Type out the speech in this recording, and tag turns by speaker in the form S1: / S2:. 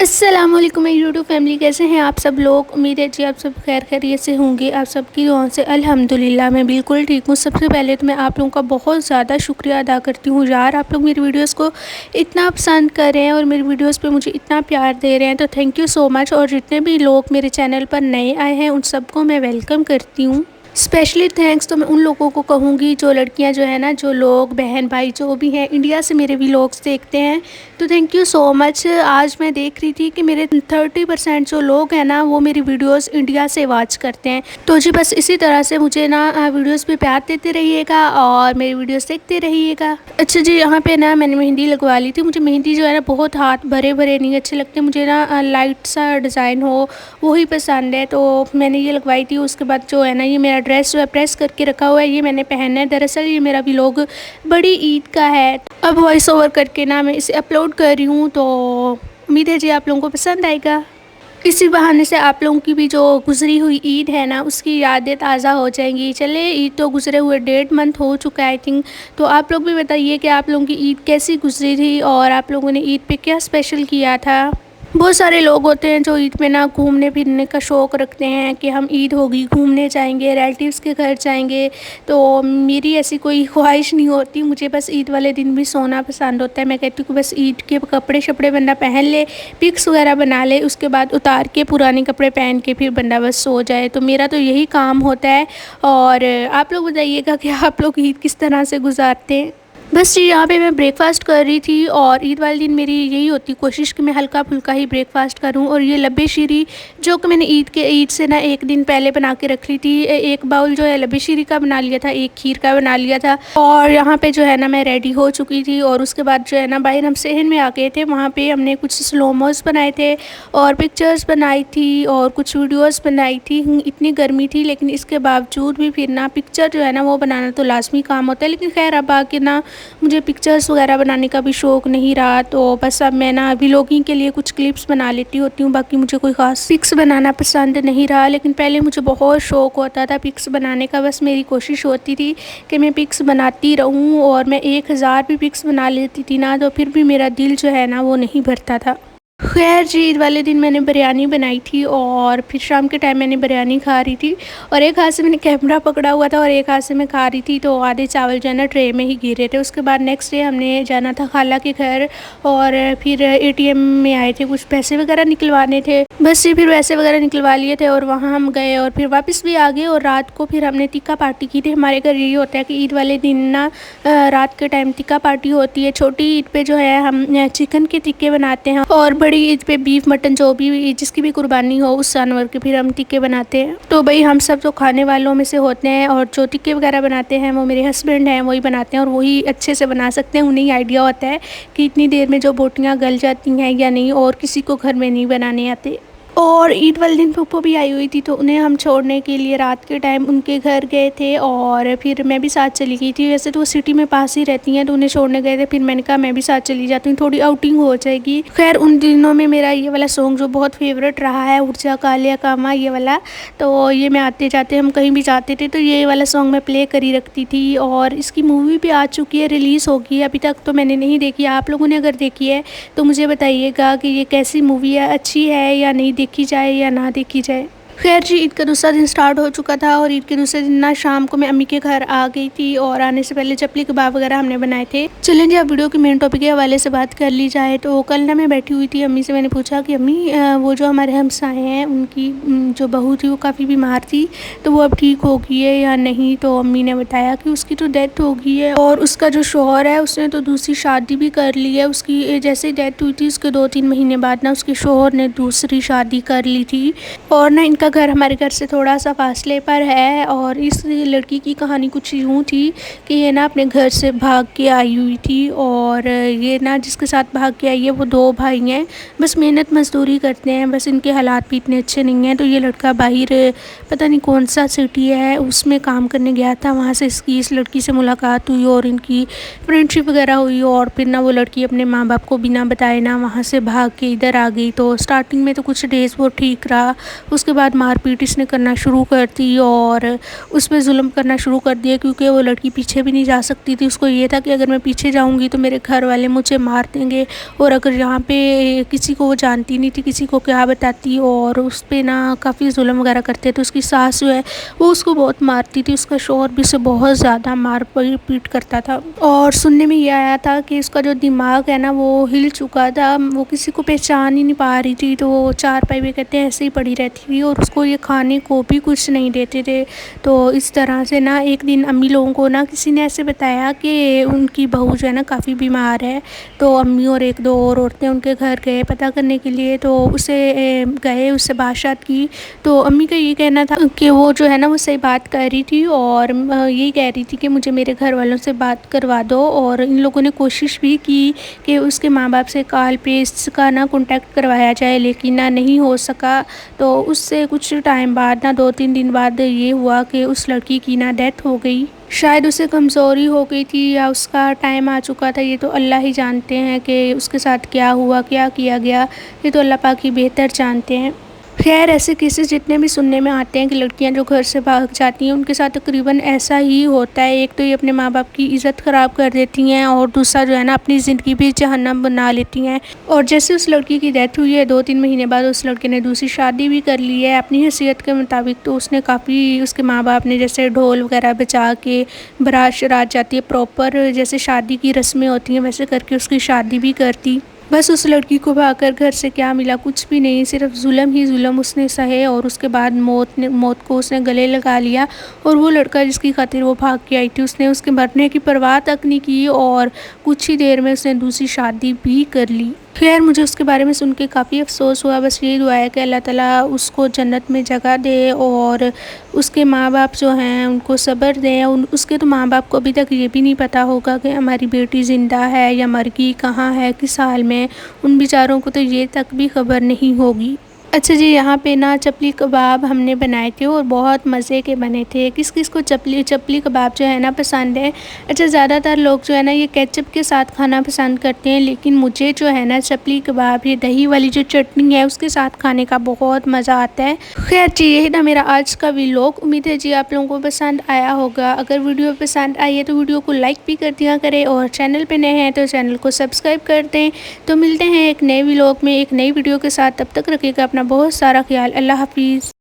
S1: अस्सलामुअलैकुम मेरी YouTube family, कैसे हैं आप सब लोग। उम्मीद है जी आप सब खैर खैरियत से होंगे। आप सबकी दुआओं से अल्हम्दुलिल्लाह मैं बिल्कुल ठीक हूँ। सबसे पहले तो मैं आप लोगों का बहुत ज़्यादा शुक्रिया अदा करती हूँ यार, आप लोग मेरी वीडियोस को इतना पसंद कर रहे हैं और मेरी वीडियोस पे मुझे इतना प्यार दे रहे हैं, तो थैंक यू सो मच। और जितने भी लोग मेरे चैनल पर नए आए हैं उन सबको मैं वेलकम करती हूँ। स्पेशली थैंक्स तो मैं उन लोगों को कहूँगी जो लड़कियां जो है ना, जो लोग बहन भाई जो भी हैं इंडिया से मेरे व्लॉग्स देखते हैं, तो थैंक यू सो मच। आज मैं देख रही थी कि मेरे 30% जो लोग हैं ना वो मेरी वीडियोस इंडिया से वॉच करते हैं। तो जी बस इसी तरह से मुझे ना वीडियोस पे प्यार देते रहिएगा और मेरी वीडियोस देखते रहिएगा। अच्छा जी, यहाँ पे ना मैंने मेहंदी लगवा ली थी। मुझे मेहंदी जो है ना बहुत हाथ भरे भरे नहीं अच्छे लगते, मुझे ना लाइट सा डिज़ाइन हो वही पसंद है, तो मैंने ये लगवाई थी। उसके बाद जो है ना ये मेरा ड्रेस जो है प्रेस करके रखा हुआ है, ये मैंने पहनना है। दरअसल ये मेरा व्लॉग बड़ी ईद का है, अब वॉइस ओवर करके ना मैं इसे अपलोड कर रही हूँ, तो उम्मीद है जी आप लोगों को पसंद आएगा। इसी बहाने से आप लोगों की भी जो गुजरी हुई ईद है ना उसकी यादें ताज़ा हो जाएंगी। चले, ईद तो गुजरे हुए 1.5 मंथ हो चुका है आई थिंक। तो आप लोग भी बताइए कि आप लोगों की ईद कैसी गुजरी थी और आप लोगों ने ईद पे क्या स्पेशल किया था। बहुत सारे लोग होते हैं जो ईद में ना घूमने फिरने का शौक़ रखते हैं कि हम ईद होगी घूमने जाएंगे, रिलेटिव्स के घर जाएंगे। तो मेरी ऐसी कोई ख्वाहिश नहीं होती, मुझे बस ईद वाले दिन भी सोना पसंद होता है। मैं कहती हूँ कि बस ईद के कपड़े शपड़े बंदा पहन ले, पिक्स वगैरह बना ले, उसके बाद उतार के पुराने कपड़े पहन के फिर बंदा बस सो जाए। तो मेरा तो यही काम होता है। और आप लोग बताइएगा कि आप लोग ईद किस तरह से गुजारते हैं। बस जी यहाँ पे मैं ब्रेकफास्ट कर रही थी और ईद वाले दिन मेरी यही होती कोशिश कि मैं हल्का फुल्का ही ब्रेकफास्ट करूँ। और ये लब्बे शीरी जो कि मैंने ईद से ना एक दिन पहले बना के रख ली थी, एक बाउल जो है लब्बे शीरी का बना लिया था, एक खीर का बना लिया था। और यहाँ पे जो है ना मैं रेडी हो चुकी थी और उसके बाद जो है ना बाहर हम सहन में आ गए थे। वहाँ पे हमने कुछ स्लोमोस बनाए थे और पिक्चर्स बनाई थी और कुछ वीडियोज़ बनाई थी। इतनी गर्मी थी लेकिन इसके बावजूद भी फिर ना पिक्चर जो है ना वो बनाना तो लाजमी काम होता है, लेकिन खैर अब आके ना मुझे पिक्चर्स वगैरह बनाने का भी शौक़ नहीं रहा। तो बस अब मैं ना व्लॉगिंग के लिए कुछ क्लिप्स बना लेती होती हूँ, बाकी मुझे कोई ख़ास पिक्स बनाना पसंद नहीं रहा। लेकिन पहले मुझे बहुत शौक़ होता था पिक्स बनाने का, बस मेरी कोशिश होती थी कि मैं पिक्स बनाती रहूँ और मैं 1000 भी पिक्स बना लेती थी ना, तो फिर भी मेरा दिल जो है ना वो नहीं भरता था। खैर जी, ईद वाले दिन मैंने बिरयानी बनाई थी और फिर शाम के टाइम मैंने बिरयानी खा रही थी और एक हाथ से मैंने कैमरा पकड़ा हुआ था और एक हाथ से मैं खा रही थी, तो आधे चावल जो है ना ट्रे में ही गिरे थे। उसके बाद नेक्स्ट डे हमने जाना था खाला के घर और फिर एटीएम में आए थे, कुछ पैसे वगैरह निकलवाने थे। बस ये फिर पैसे वगैरह निकलवा लिए थे और वहाँ हम गए और फिर वापस भी आ गए। और रात को फिर हमने टिक्का पार्टी की थी। हमारे घर यही होता है कि ईद वाले दिन ना रात के टाइम टिक्का पार्टी होती है। छोटी ईद पे जो है हम चिकन के टिक्के बनाते हैं और बड़ी ईद पे बीफ मटन जो भी जिसकी भी कुर्बानी हो उस जानवर के फिर हम टिक्के बनाते हैं। तो भाई हम सब जो खाने वालों में से होते हैं और जो टिक्के वगैरह बनाते हैं वो मेरे हस्बैंड हैं, वही बनाते हैं और वही अच्छे से बना सकते हैं। उन्हें आइडिया होता है कि इतनी देर में जो बोटियाँ गल जाती हैं या नहीं, और किसी को घर में नहीं बनाने आते। और ईद वाले दिन पप्पू भी आई हुई थी, तो उन्हें हम छोड़ने के लिए रात के टाइम उनके घर गए थे और फिर मैं भी साथ चली गई थी। वैसे तो वो सिटी में पास ही रहती हैं, तो उन्हें छोड़ने गए थे। फिर मैंने कहा मैं भी साथ चली जाती हूँ, थोड़ी आउटिंग हो जाएगी। खैर उन दिनों में मेरा ये वाला सॉन्ग जो बहुत फेवरेट रहा है, उठ जा कालिया कामा, ये वाला, तो ये मैं आते जाते हम कहीं भी जाते थे तो ये वाला सॉन्ग मैं प्ले करी रखती थी। और इसकी मूवी भी आ चुकी है, रिलीज़ होगी, अभी तक तो मैंने नहीं देखी। आप लोगों ने अगर देखी है तो मुझे बताइएगा कि ये कैसी मूवी है, अच्छी है या नहीं, देखी जाए या ना देखी जाए। खैर जी, ईद का दूसरा दिन स्टार्ट हो चुका था और ईद के दूसरे दिन ना शाम को मैं अम्मी के घर आ गई थी और आने से पहले चपली कबाब वगैरह हमने बनाए थे। चलें जी अब वीडियो के मेन टॉपिक के हवाले से बात कर ली जाए। तो कल ना मैं बैठी हुई थी, अम्मी से मैंने पूछा कि अम्मी वो जो हमारे हमसाए हैं उनकी जो बहू थी वो काफ़ी बीमार थी, तो वो अब ठीक हो गई है या नहीं। तो अम्मी ने बताया कि उसकी तो डेथ हो गई है और उसका जो शौहर है उसने तो दूसरी शादी भी कर ली है। उसकी जैसे डेथ हुई थी उसके 2-3 महीने बाद ना उसके शौहर ने दूसरी शादी कर ली थी। और ना इनका घर हमारे घर से थोड़ा सा फासले पर है और इस लड़की की कहानी कुछ यूँ थी कि ये ना अपने घर से भाग के आई हुई थी और ये ना जिसके साथ भाग के आई है वो 2 भाई हैं, बस मेहनत मजदूरी करते हैं, बस इनके हालात भी इतने अच्छे नहीं हैं। तो ये लड़का बाहर पता नहीं कौन सा सिटी है उसमें काम करने गया था, वहाँ से इसकी इस लड़की से मुलाकात हुई और इनकी फ्रेंडशिप वगैरह हुई और फिर ना वो लड़की अपने माँ बाप को बिना बताए ना वहाँ से भाग के इधर आ गई। तो स्टार्टिंग में तो कुछ डेज़ वो ठीक रहा, उसके बाद मारपीट इसने करना शुरू कर दी और उस पे जुल्म करना शुरू कर दिया, क्योंकि वो लड़की पीछे भी नहीं जा सकती थी। उसको ये था कि अगर मैं पीछे जाऊँगी तो मेरे घर वाले मुझे मार देंगे, और अगर यहाँ पे किसी को वो जानती नहीं थी, किसी को क्या बताती, और उस पर ना काफ़ी जुल्म वगैरह करते। तो उसकी सास जो है वो उसको बहुत मारती थी, उसका शौहर भी उसे बहुत ज़्यादा मार पीट करता था। और सुनने में ये आया था कि उसका जो दिमाग है ना वो हिल चुका था, वो किसी को पहचान ही नहीं पा रही थी। तो वो चारपाई पे कहते हैं ऐसे ही पड़ी रहती थी, और उसको ये खाने को भी कुछ नहीं देते थे। तो इस तरह से ना एक दिन अम्मी लोगों को ना किसी ने ऐसे बताया कि उनकी बहू जो है ना काफ़ी बीमार है। तो अम्मी और एक दो और औरतें उनके घर गए पता करने के लिए। तो उसे गए, उससे बात की। तो अम्मी का ये कहना था कि वो जो है ना वो सही बात कर रही थी, और यही कह रही थी कि मुझे मेरे घर वालों से बात करवा दो। और इन लोगों ने कोशिश भी की कि उसके माँ बाप से कॉल पे इसका ना कॉन्टैक्ट करवाया जाए, लेकिन ना नहीं हो सका। तो उससे कुछ टाइम बाद ना 2-3 दिन बाद ये हुआ कि उस लड़की की ना डेथ हो गई। शायद उसे कमज़ोरी हो गई थी या उसका टाइम आ चुका था, ये तो अल्लाह ही जानते हैं कि उसके साथ क्या हुआ, क्या किया गया। ये तो अल्लाह पाक ही बेहतर जानते हैं। खैर, ऐसे केसेस जितने भी सुनने में आते हैं कि लड़कियां जो घर से भाग जाती हैं उनके साथ तकरीबन ऐसा ही होता है। एक तो ये अपने माँ बाप की इज़्ज़त ख़राब कर देती हैं, और दूसरा जो है ना अपनी ज़िंदगी भी जहन्नम बना लेती हैं। और जैसे उस लड़की की डेथ हुई है 2-3 महीने बाद उस लड़के ने दूसरी शादी भी कर ली है अपनी हैसियत के मुताबिक। तो उसने काफ़ी, उसके माँ बाप ने जैसे ढोल वगैरह बजा के, बारात शरात जाती है प्रॉपर जैसे शादी की रस्में होती हैं वैसे करके उसकी शादी भी कर दी। बस उस लड़की को भागकर घर से क्या मिला, कुछ भी नहीं, सिर्फ जुल्म ही जुल्म उसने सहे। और उसके बाद मौत को उसने गले लगा लिया। और वो लड़का जिसकी खातिर वो भाग के आई थी उसने उसके मरने की परवाह तक नहीं की, और कुछ ही देर में उसने दूसरी शादी भी कर ली। खैर, मुझे उसके बारे में सुन के काफ़ी अफसोस हुआ। बस यही दुआ है कि अल्लाह ताला उसको जन्नत में जगह दे, और उसके माँ बाप जो हैं उनको सब्र दें। उसके तो माँ बाप को अभी तक ये भी नहीं पता होगा कि हमारी बेटी ज़िंदा है या मर गई, कहाँ है, किस हाल में। उन बेचारों को तो ये तक भी खबर नहीं होगी। अच्छा जी, यहाँ पे ना चपली कबाब हमने बनाए थे और बहुत मज़े के बने थे। किस किस को चपली कबाब जो है ना पसंद है। अच्छा, ज़्यादातर लोग जो है ना ये केचप के साथ खाना पसंद करते हैं, लेकिन मुझे जो है ना चपली कबाब, ये दही वाली जो चटनी है उसके साथ खाने का बहुत मज़ा आता है। खैर जी, यही ना मेरा आज का व्लॉग। उम्मीद है जी आप लोगों को पसंद आया होगा। अगर वीडियो पसंद आई है तो वीडियो को लाइक भी कर दिया करें, और चैनल पर नए हैं तो चैनल को सब्सक्राइब कर दें। तो मिलते हैं एक नए व्लॉग में एक नई वीडियो के साथ। तब तक रखिएगा अपना बहुत सारा ख्याल। अल्लाह हाफिज़।